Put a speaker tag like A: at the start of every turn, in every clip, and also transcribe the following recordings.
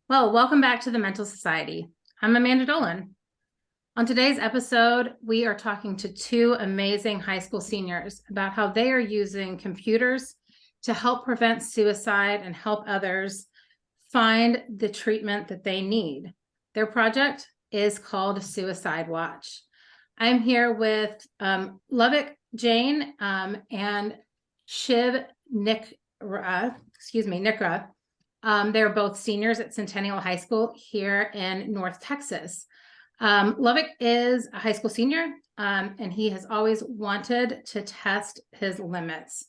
A: Well, welcome back to the Mental Society. I'm Amanda Dolan. On today's episode, we are talking to two amazing high school seniors about how they are using computers to help prevent suicide and help others find the treatment that they need. Their project is called SuicideWatch. I'm here with Lavik Jain and Shiv Nikhra. They're both seniors at Centennial High School here in North Texas. Lavik is a high school senior, and he has always wanted to test his limits.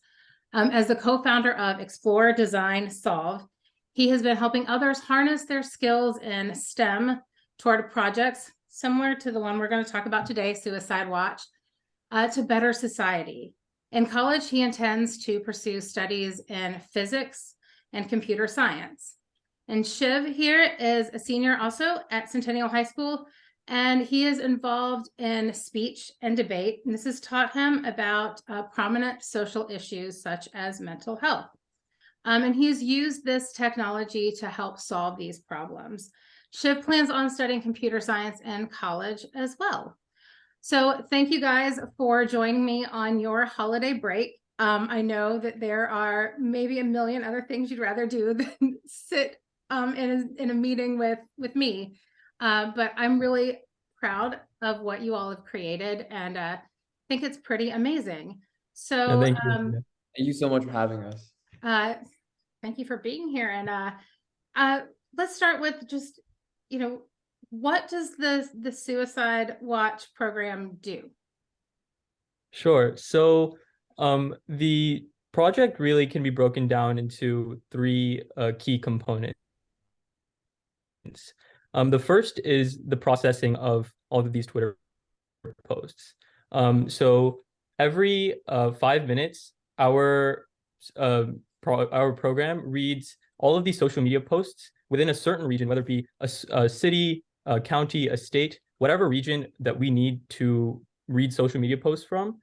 A: As the co-founder of Explore, Design, Solve, he has been helping others harness their skills in STEM toward projects similar to the one we're going to talk about today, SuicideWatch, to better society. In college, he intends to pursue studies in physics and computer science. And Shiv here is a senior also at Centennial High School, and he is involved in speech and debate. And this has taught him about prominent social issues such as mental health. And he's used this technology to help solve these problems. Shiv plans on studying computer science in college as well. So thank you guys for joining me on your holiday break. I know that there are maybe a million other things you'd rather do than sit in a meeting with me. But I'm really proud of what you all have created, and think it's pretty amazing. So
B: Thank you. Thank you so much for having us.
A: Thank you for being here. And let's start with just, what does the Suicide Watch program do?
B: Sure. So the project really can be broken down into three key components. The first is the processing of all of these Twitter posts. So every 5 minutes, our program reads all of these social media posts within a certain region, whether it be a city, a county, a state, whatever region that we need to read social media posts from.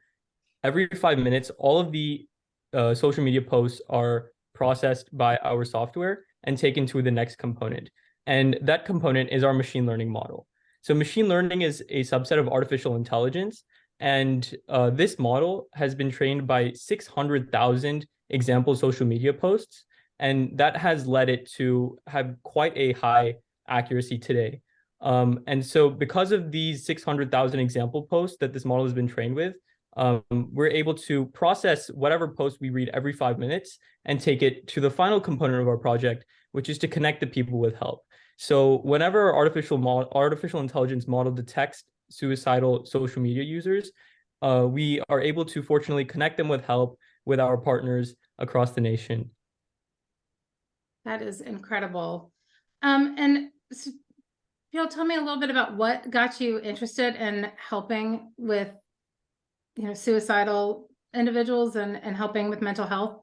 B: Every 5 minutes, all of the social media posts are processed by our software and taken to the next component. And that component is our machine learning model. So machine learning is a subset of artificial intelligence. And this model has been trained by 600,000 example social media posts. And that has led it to have quite a high accuracy today. And so because of these 600,000 example posts that this model has been trained with, we're able to process whatever post we read every 5 minutes and take it to the final component of our project, which is to connect the people with help. So whenever our artificial intelligence model detects suicidal social media users, we are able to fortunately connect them with help with our partners across the nation.
A: That is incredible. And so, tell me a little bit about what got you interested in helping with, suicidal individuals and helping with mental health.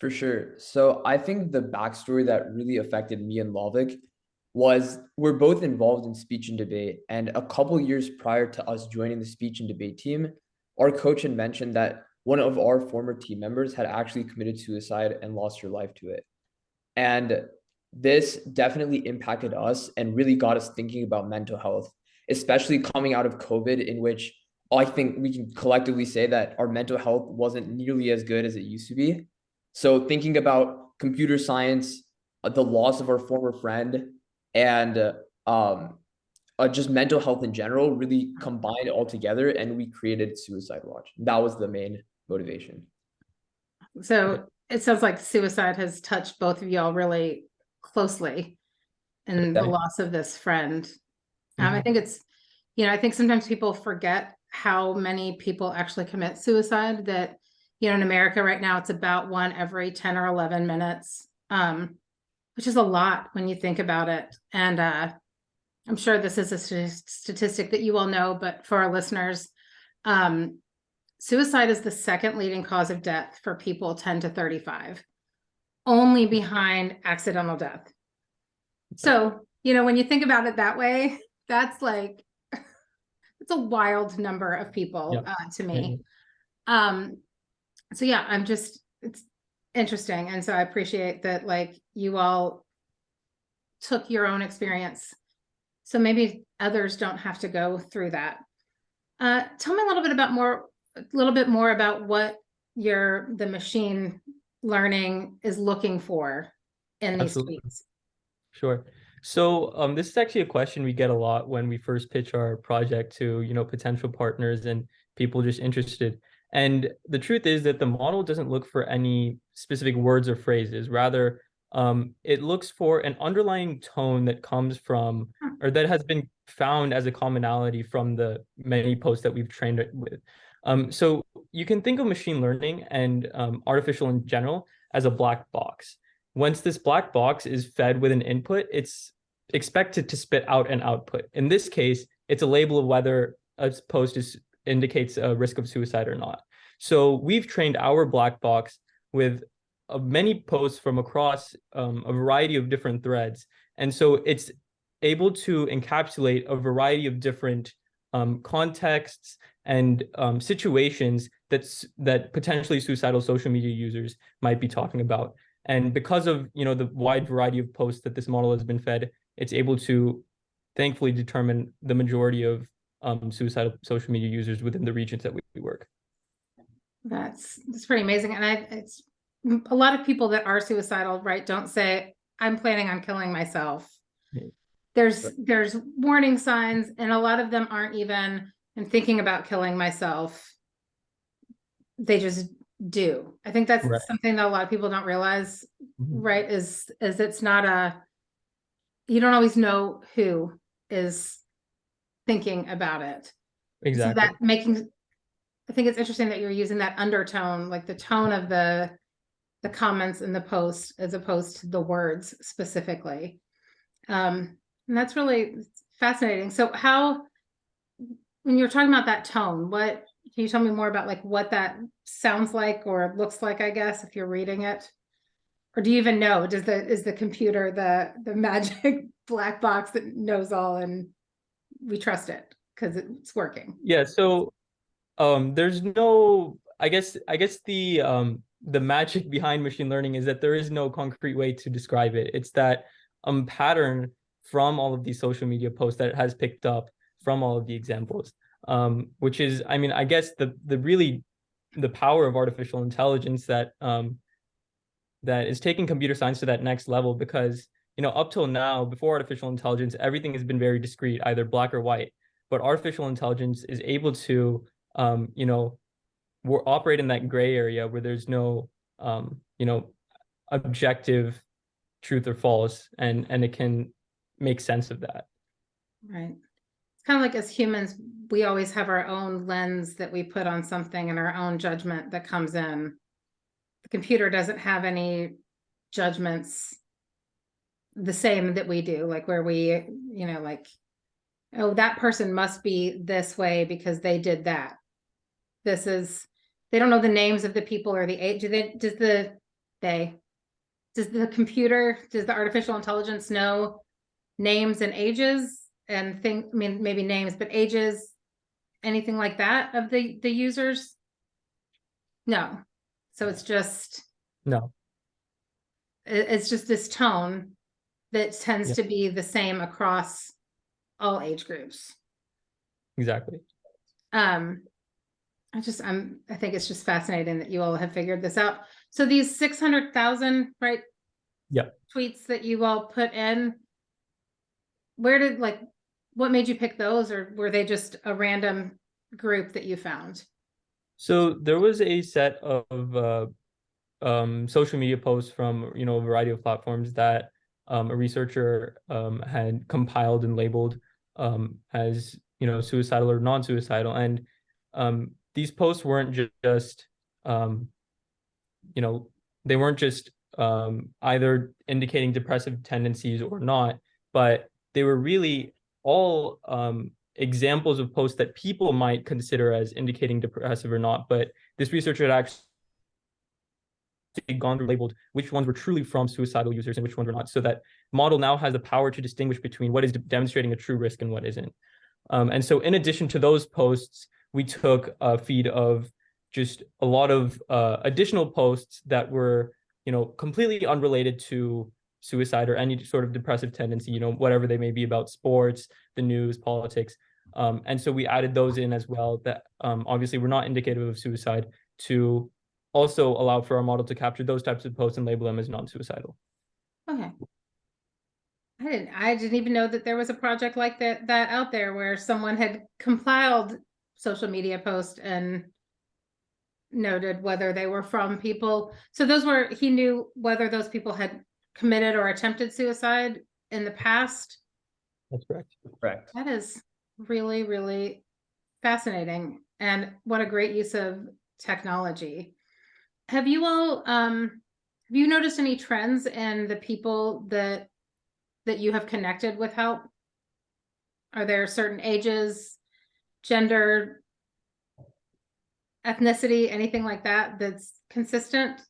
C: For sure. So I think the backstory that really affected me and Lavik was we're both involved in speech and debate. And a couple years prior to us joining the speech and debate team, our coach had mentioned that one of our former team members had actually committed suicide and lost her life to it. And this definitely impacted us and really got us thinking about mental health, especially coming out of COVID, in which I think we can collectively say that our mental health wasn't nearly as good as it used to be. So thinking about computer science, the loss of our former friend, and just mental health in general really combined all together, and we created Suicide Watch. That was the main motivation.
A: So it sounds like suicide has touched both of y'all really closely in the loss of this friend. I think it's, I think sometimes people forget how many people actually commit suicide. That, in America right now, it's about 1 every 10 or 11 minutes, which is a lot when you think about it. And I'm sure this is a statistic that you all know, but for our listeners, suicide is the second leading cause of death for people 10 to 35, only behind accidental death. So, when you think about it that way, that's like, it's a wild number of people to me. So yeah, it's interesting. And so I appreciate that, like, you all took your own experience. So maybe others don't have to go through that. Tell me a little bit more about what the machine learning is looking for in these
B: Absolutely.
A: tweets.
B: Sure. So this is actually a question we get a lot when we first pitch our project to, potential partners and people just interested. And the truth is that the model doesn't look for any specific words or phrases. Rather, it looks for an underlying tone that comes from, or that has been found as a commonality from the many posts that we've trained it with. So you can think of machine learning and artificial in general as a black box. Once this black box is fed with an input, it's expected to spit out an output. In this case, it's a label of whether a post indicates a risk of suicide or not. So we've trained our black box with many posts from across a variety of different threads. And so it's able to encapsulate a variety of different contexts and situations that potentially suicidal social media users might be talking about. And because of the wide variety of posts that this model has been fed, it's able to thankfully determine the majority of suicidal social media users within the regions that we work.
A: That's pretty amazing. And it's a lot of people that are suicidal, right, don't say, I'm planning on killing myself.
B: Yeah.
A: There's warning signs, and a lot of them aren't even I'm thinking about killing myself. They just do. I think that's something that a lot of people don't realize, right? Is it's not you don't always know who is thinking about it.
B: Exactly.
A: So I think it's interesting that you're using that undertone, like the tone of the comments in the post as opposed to the words specifically. And that's really fascinating. So when you're talking about that tone, can you tell me more about like what that sounds like or looks like, I guess, if you're reading it? Or do you even know? Is the computer the magic black box that knows all and we trust it because it's working?
B: Yeah, so there's no, I guess the magic behind machine learning is that there is no concrete way to describe it. It's that pattern from all of these social media posts that it has picked up from all of the examples, which is, I guess the power of artificial intelligence that is taking computer science to that next level. Because up till now, before artificial intelligence, everything has been very discrete, either black or white. But artificial intelligence is able to we're operate in that gray area where there's no objective truth or false, and it can make sense of that.
A: Right. It's kind of like as humans, we always have our own lens that we put on something and our own judgment that comes in. The computer doesn't have any judgments the same that we do, like where we, like, oh, that person must be this way because they did that. They don't know the names of the people or the age. Does the artificial intelligence know names and ages and maybe names, but ages, anything like that of the users? No. So it's just this tone that tends to be the same across all age groups.
B: Exactly.
A: I think it's just fascinating that you all have figured this out. So these 600,000, right?
B: Yeah.
A: Tweets that you all put in, what made you pick those, or were they just a random group that you found?
B: So there was a set of social media posts from a variety of platforms that a researcher had compiled and labeled as suicidal or non-suicidal, and these posts weren't just they weren't just either indicating depressive tendencies or not, but they were really all examples of posts that people might consider as indicating depressive or not. But this researcher had actually gone through labeled which ones were truly from suicidal users and which ones were not, so that model now has the power to distinguish between what is demonstrating a true risk and what isn't. And so in addition to those posts, we took a feed of just a lot of additional posts that were completely unrelated to suicide or any sort of depressive tendency, whatever they may be, about sports, the news, politics. And so we added those in as well, that obviously were not indicative of suicide, to also allow for our model to capture those types of posts and label them as non-suicidal.
A: Okay. I didn't even know that there was a project like that out there, where someone had compiled social media posts and noted whether they were from people. So he knew whether those people had committed or attempted suicide in the past.
B: That's correct.
C: Correct.
A: That is really, really fascinating. And what a great use of technology. Have you all, have you noticed any trends in the people that you have connected with help? Are there certain ages, gender, ethnicity, anything like that that's consistent?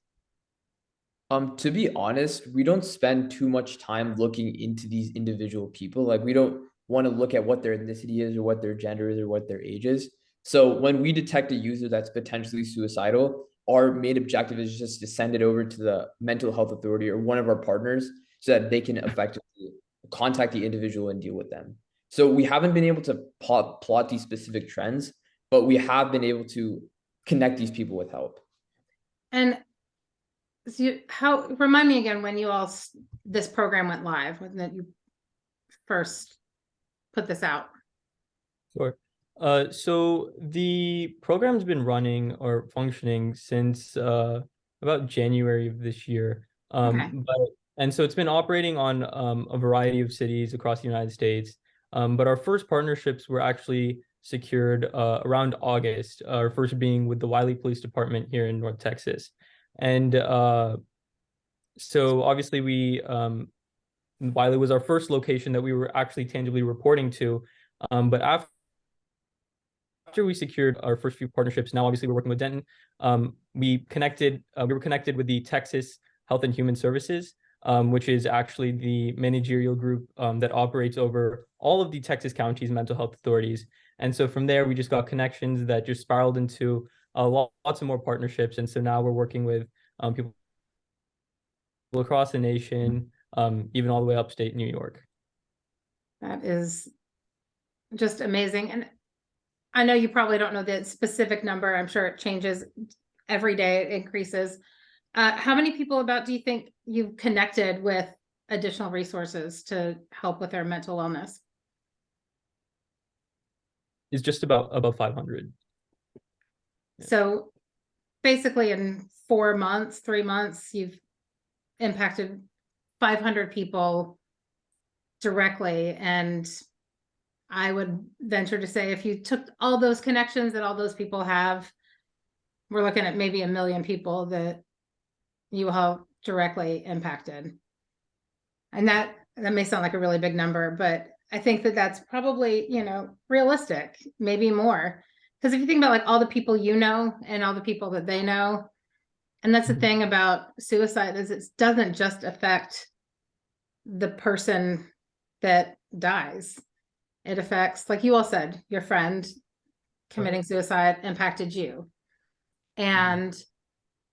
C: To be honest, we don't spend too much time looking into these individual people. Like, we don't want to look at what their ethnicity is or what their gender is or what their age is. So when we detect a user that's potentially suicidal, our main objective is just to send it over to the mental health authority or one of our partners so that they can effectively contact the individual and deal with them. So we haven't been able to plot these specific trends, but we have been able to connect these people with help.
A: And so remind me again when this program went live, when you first put this out?
B: Sure. So the program's been running or functioning since about January of this year.
A: Okay.
B: And so it's been operating on a variety of cities across the United States. But our first partnerships were actually secured around August, our first being with the Wiley Police Department here in North Texas. And so obviously Wiley was our first location that we were actually tangibly reporting to. But after we secured our first few partnerships, now obviously we're working with Denton. We were connected with the Texas Health and Human Services, which is actually the managerial group that operates over all of the Texas counties' mental health authorities. And so from there, we just got connections that just spiraled into lots of more partnerships. And so now we're working with people across the nation, even all the way upstate New York.
A: That is just amazing. And I know you probably don't know the specific number. I'm sure it changes every day, it increases. How many people do you think you've connected with additional resources to help with their mental illness?
B: It's just about 500. Yeah.
A: So basically in 3 months, you've impacted 500 people directly. And I would venture to say, if you took all those connections that all those people have, we're looking at maybe 1 million people that you have directly impacted. And that may sound like a really big number, but I think that that's probably, realistic, maybe more. Because if you think about like all the people you know and all the people that they know, and that's the thing about suicide, is it doesn't just affect the person that dies. It affects, like you all said, your friend committing suicide impacted you. And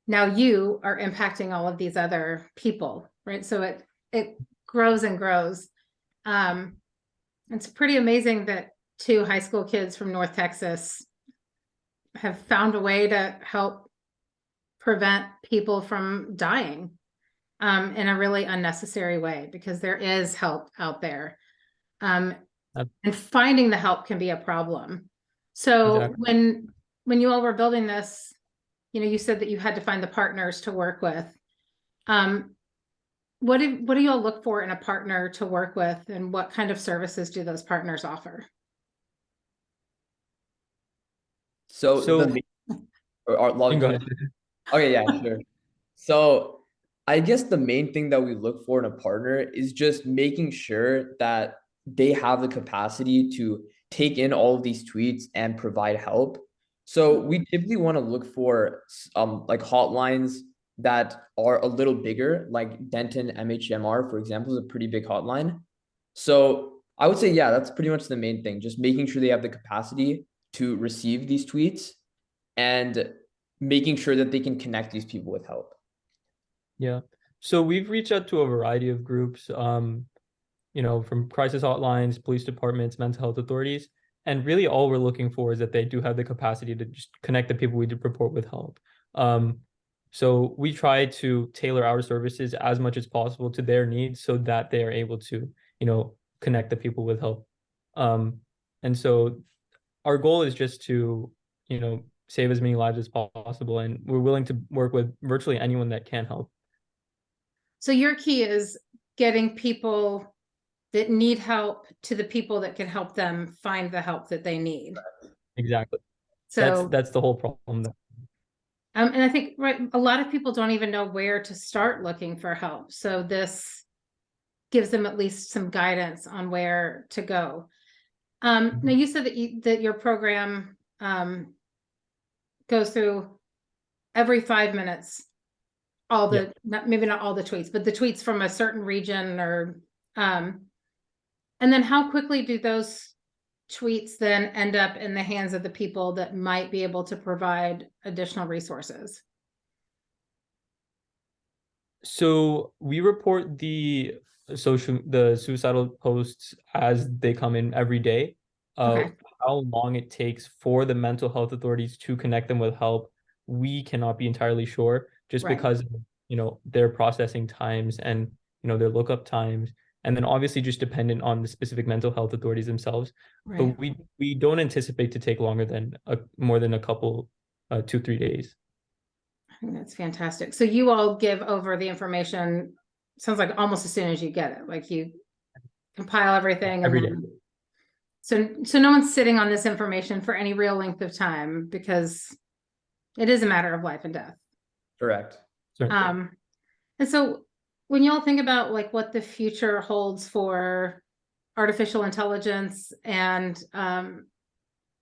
A: now you are impacting all of these other people, right? So it grows and grows. It's pretty amazing that 2 high school kids from North Texas have found a way to help prevent people from dying in a really unnecessary way, because there is help out there. And finding the help can be a problem. So exactly. When you all were building this, you said that you had to find the partners to work with. What do you all look for in a partner to work with, and what kind of services do those partners offer?
C: Okay, yeah, sure. So I guess the main thing that we look for in a partner is just making sure that they have the capacity to take in all of these tweets and provide help. So we typically want to look for like hotlines that are a little bigger, like Denton MHMR, for example, is a pretty big hotline. So I would say, yeah, that's pretty much the main thing, just making sure they have the capacity to receive these tweets and making sure that they can connect these people with help.
B: Yeah. So we've reached out to a variety of groups, from crisis hotlines, police departments, mental health authorities. And really all we're looking for is that they do have the capacity to just connect the people we do report with help. So we try to tailor our services as much as possible to their needs so that they are able to, connect the people with help. And so our goal is just to, save as many lives as possible. And we're willing to work with virtually anyone that can help.
A: So your key is getting people that need help to the people that can help them find the help that they need.
B: Exactly.
A: So
B: That's the whole problem.
A: and I think a lot of people don't even know where to start looking for help. So this gives them at least some guidance on where to go. Now you said that your program goes through every 5 minutes, all the maybe not all the tweets, but the tweets from a certain region or and then how quickly do those tweets then end up in the hands of the people that might be able to provide additional resources?
B: So we report the suicidal posts as they come in every day.
A: Okay.
B: How long it takes for the mental health authorities to connect them with help, we cannot be entirely sure, just
A: Right.
B: because their processing times and their lookup times, and then obviously just dependent on the specific mental health authorities themselves.
A: Right.
B: But we don't anticipate to take longer than more than a couple 2-3 days.
A: I think that's fantastic. So you all give over the information, sounds like almost as soon as you get it, like you compile everything
B: Every day.
A: So no one's sitting on this information for any real length of time because it is a matter of life and death.
C: Correct.
B: Certainly.
A: And so when y'all think about like what the future holds for artificial intelligence and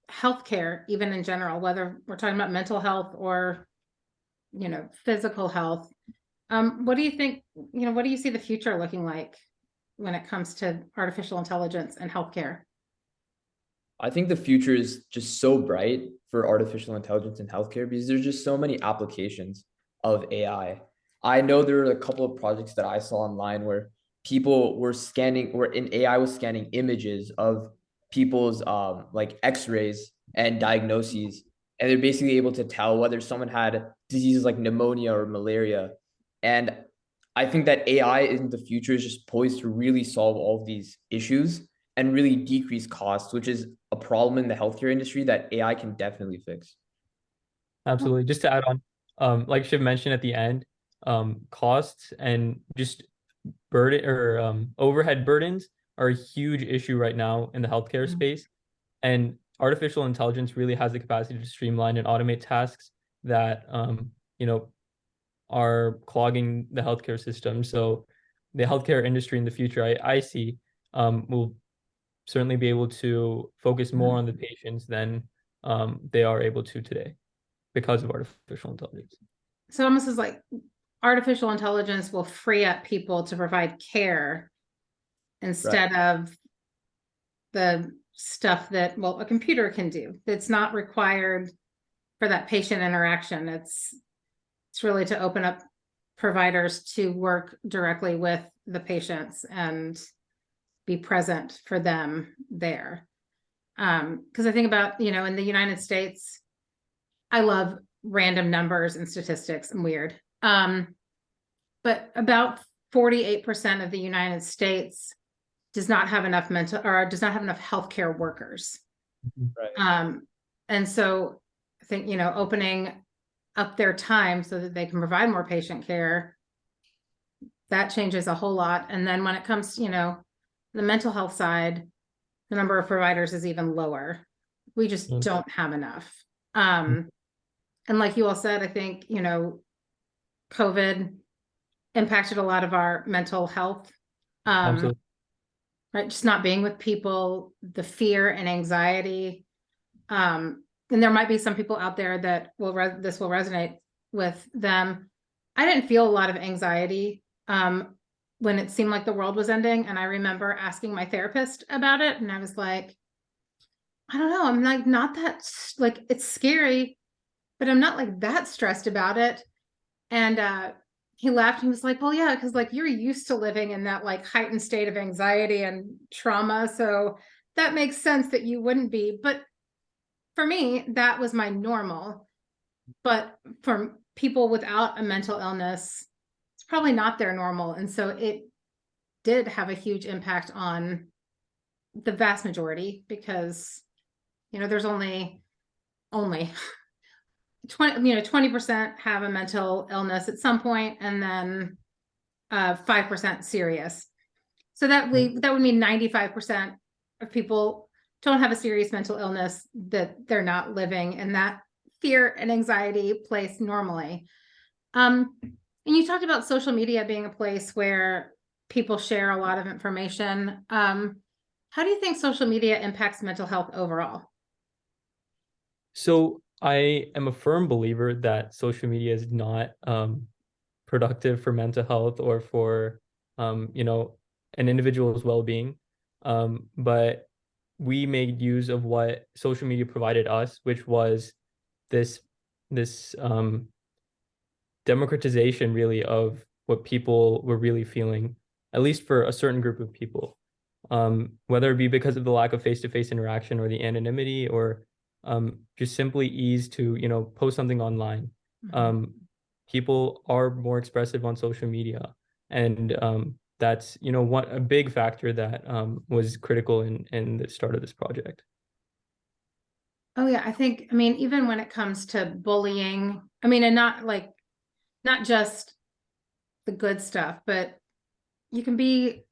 A: healthcare, even in general, whether we're talking about mental health or physical health, what do you think, what do you see the future looking like when it comes to artificial intelligence and healthcare?
C: I think the future is just so bright for artificial intelligence in healthcare because there's just so many applications of AI. I know there are a couple of projects that I saw online where people were scanning, or an AI was scanning images of people's like X-rays and diagnoses, and they're basically able to tell whether someone had diseases like pneumonia or malaria. And I think that AI in the future is just poised to really solve all of these issues and really decrease costs, which is a problem in the healthcare industry that AI can definitely fix.
B: Absolutely. Just to add on, like Shiv mentioned at the end, costs and just burden or overhead burdens are a huge issue right now in the healthcare space. And artificial intelligence really has the capacity to streamline and automate tasks that are clogging the healthcare system. So the healthcare industry in the future, I see, will certainly be able to focus more on the patients than they are able to today because of artificial intelligence.
A: So almost as like artificial intelligence will free up people to provide care instead of the stuff that, well, a computer can do. It's not required for that patient interaction. It's really to open up providers to work directly with the patients and be present for them there. Because I think about, in the United States, I love random numbers and statistics. I'm weird. But about 48% of the United States does not have enough healthcare workers.
C: Right.
A: And so I think, opening up their time so that they can provide more patient care, that changes a whole lot. And then when it comes to, the mental health side, the number of providers is even lower. We just don't have enough. And like you all said, I think, COVID impacted a lot of our mental health. Right, just not being with people, the fear and anxiety. And there might be some people out there that this will resonate with them. I didn't feel a lot of anxiety when it seemed like the world was ending. And I remember asking my therapist about it. And I was like, I don't know. I'm like, not that, like, it's scary, but I'm not like that stressed about it. And he laughed. He was like, well, yeah, because like you're used to living in that like heightened state of anxiety and trauma. So that makes sense that you wouldn't be. But for me, that was my normal. But for people without a mental illness, it's probably not their normal. And so it did have a huge impact on the vast majority because, you know, there's only 20% have a mental illness at some point, and then 5% serious. So that would mean 95% of people don't have a serious mental illness, that they're not living in that fear and anxiety place normally. And you talked about social media being a place where people share a lot of information. How do you think social media impacts mental health overall?
B: So I am a firm believer that social media is not productive for mental health or for you know, an individual's well-being. But we made use of what social media provided us, which was this democratization really of what people were really feeling, at least for a certain group of people. Whether it be because of the lack of face-to-face interaction or the anonymity, or just simply ease to, you know, post something online. People are more expressive on social media, and that's, you know, a big factor that was critical in the start of this project.
A: Oh yeah, I mean, even when it comes to bullying, I mean, and not just the good stuff, but you can be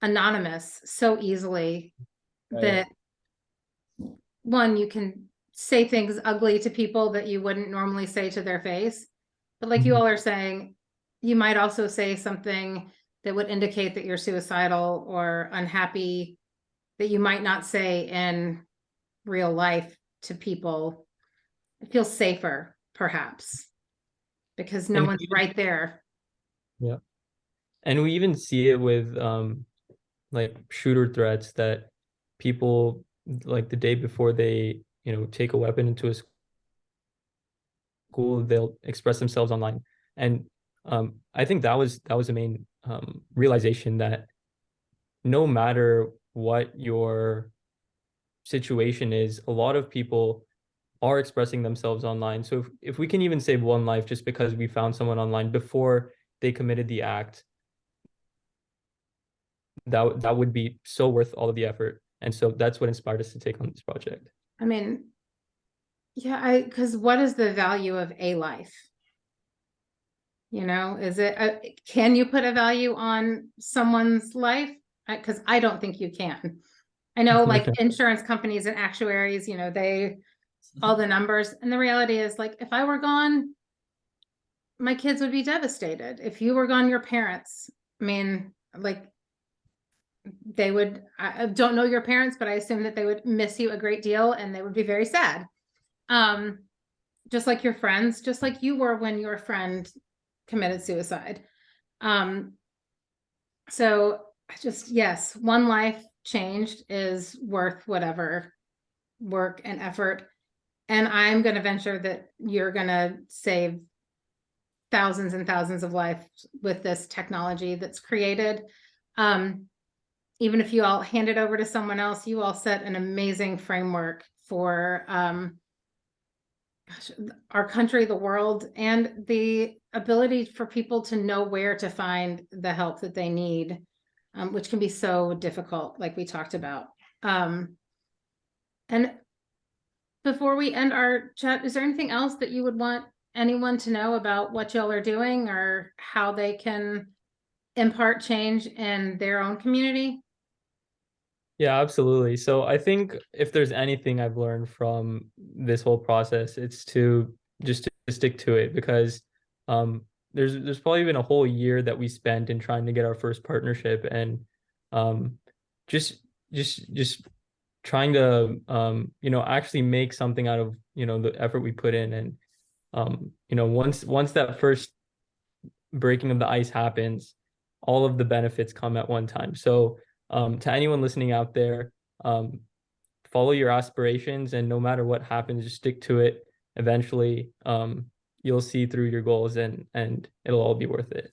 A: anonymous so easily that one, you can say things ugly to people that you wouldn't normally say to their face. But like you all are saying, you might also say something that would indicate that you're suicidal or unhappy that you might not say in real life to people. It feels safer, perhaps, because no
B: And
A: one's right there.
B: yeah, and we even see it with like shooter threats that people, like the day before they, you know, take a weapon into a school, they'll express themselves online. And I think that was the main realization, that no matter what your situation is, a lot of people are expressing themselves online. So if we can even save one life just because we found someone online before they committed the act, that would be so worth all of the effort. And so that's what inspired us to take on this project.
A: I mean, yeah, because what is the value of a life? You know, is it, can you put a value on someone's life? Because I don't think you can. I know like insurance companies and actuaries, you know, all the numbers. And the reality is, like, if I were gone, my kids would be devastated. If you were gone, your parents, I mean, like, they would, I don't know your parents, but I assume that they would miss you a great deal and they would be very sad. Just like your friends, just like you were when your friend committed suicide. So yes, one life changed is worth whatever work and effort. And I'm going to venture that you're going to save thousands and thousands of lives with this technology that's created. Even if you all hand it over to someone else, you all set an amazing framework for our country, the world, and the ability for people to know where to find the help that they need, which can be so difficult, like we talked about. And before we end our chat, is there anything else that you would want anyone to know about what y'all are doing or how they can impart change in their own community?
B: Yeah, absolutely. So I think if there's anything I've learned from this whole process, it's to just to stick to it, because there's probably been a whole year that we spent in trying to get our first partnership, and just just trying to you know, actually make something out of, you know, the effort we put in. And you know, once that first breaking of the ice happens, all of the benefits come at one time. So to anyone listening out there, follow your aspirations, and no matter what happens, just stick to it. Eventually, you'll see through your goals, and it'll all be worth it.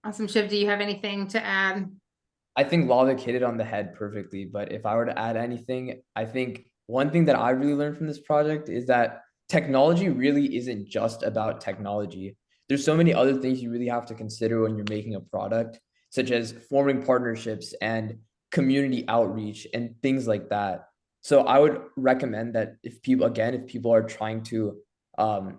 A: Awesome. Shiv, do you have anything to add?
C: I think Lavik hit it on the head perfectly, but if I were to add anything, I think one thing that I really learned from this project is that technology really isn't just about technology. There's so many other things you really have to consider when you're making a product, such as forming partnerships and community outreach and things like that. So I would recommend that if people are trying to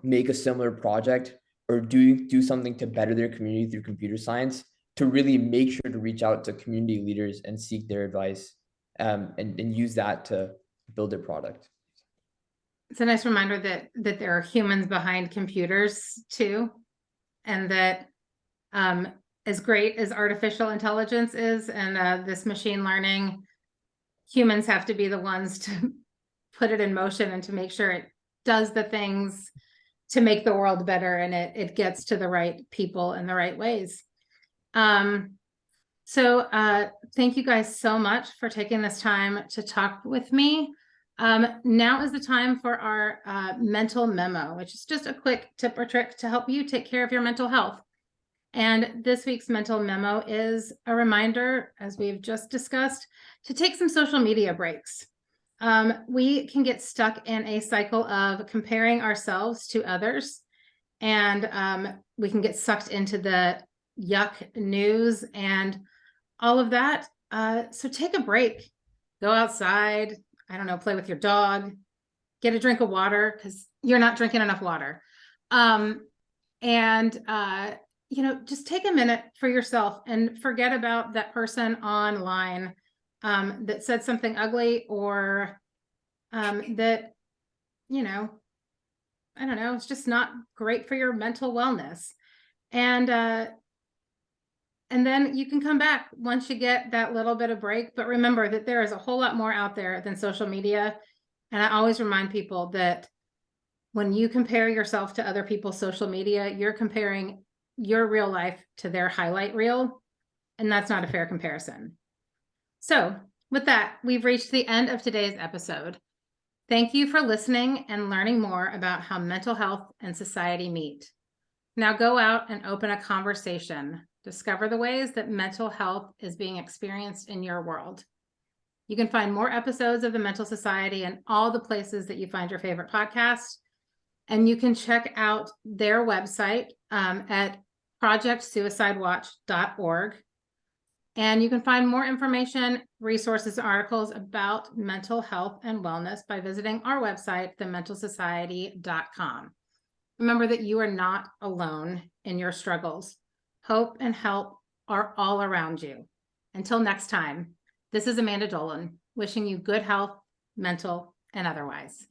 C: make a similar project or do something to better their community through computer science, to really make sure to reach out to community leaders and seek their advice, and use that to build their product.
A: It's a nice reminder that there are humans behind computers too, and that as great as artificial intelligence is and this machine learning, humans have to be the ones to put it in motion and to make sure it does the things to make the world better and it gets to the right people in the right ways. So thank you guys so much for taking this time to talk with me. Now is the time for our mental memo, which is just a quick tip or trick to help you take care of your mental health. And this week's mental memo is a reminder, as we've just discussed, to take some social media breaks. We can get stuck in a cycle of comparing ourselves to others, and we can get sucked into the yuck news and all of that. So take a break, go outside, I don't know, play with your dog, get a drink of water because you're not drinking enough water. Just take a minute for yourself and forget about that person online that said something ugly or that, I don't know, it's just not great for your mental wellness. And then you can come back once you get that little bit of break. But remember that there is a whole lot more out there than social media. And I always remind people that when you compare yourself to other people's social media, you're comparing your real life to their highlight reel. And that's not a fair comparison. So with that, we've reached the end of today's episode. Thank you for listening and learning more about how mental health and society meet. Now go out and open a conversation. Discover the ways that mental health is being experienced in your world. You can find more episodes of the Mental Society in all the places that you find your favorite podcast. And you can check out their website at projectsuicidewatch.org. And you can find more information, resources, and articles about mental health and wellness by visiting our website, thementalsociety.com. Remember that you are not alone in your struggles. Hope and help are all around you. Until next time, this is Amanda Dolan, wishing you good health, mental and otherwise.